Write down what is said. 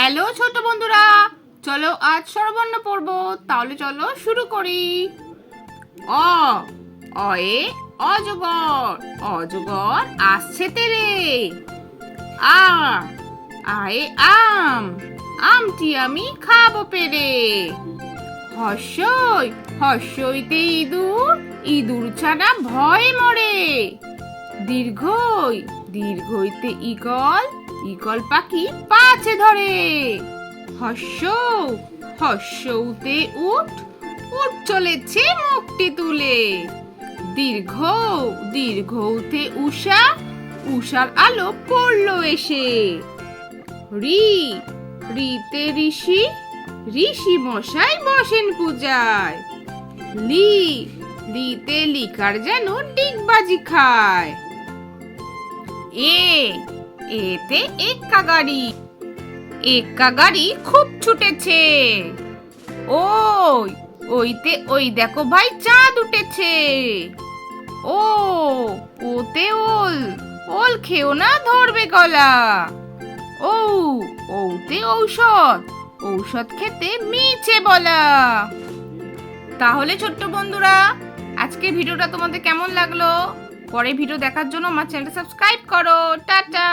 Hello ছোট বন্ধুরা, চলো আজ স্বরবর্ণ পড়ব। তাহলে চলো শুরু করি। অ অয়ে অজগর, অজগর আসছে তেরে। আ আয়ে আম, আমটি আমি খাবো পেরে। হর্ষই হর্ষইতে ইঁদুর, ইঁদুর ছানা ভয়ে মরে। দীর্ঘই দীর্ঘইতে ঈগল, ঈগল পাখি পাছে ধরে। হর্ষ হর্ষউতে উট, উট চলেছে মুখটি তুলে। দীর্ঘ দীর্ঘউতে উষা, উষার আলো পড়লো এসে। রি রিতে ঋষি, ঋষি মশাই বসেন পূজায়। লি লিতে লিকার যেন ডিগবাজি খায়। এতে এক্কা গাড়ি, এক্কা গাড়ি খুব ছুটেছে। ওইতে ওই দেখো ভাই চাঁদ উঠেছে। ওতে ওল, ওল খেও না ধরবে গলা। ওতে ঔষধ, ঔষধ খেতে মিছে বলা। তাহলে ছোট্ট বন্ধুরা, আজকে ভিডিওটা তোমাদের কেমন লাগলো? পরে ভিডিও দেখার জন্য আমার চ্যানেলটা সাবস্ক্রাইব করো। টাটা।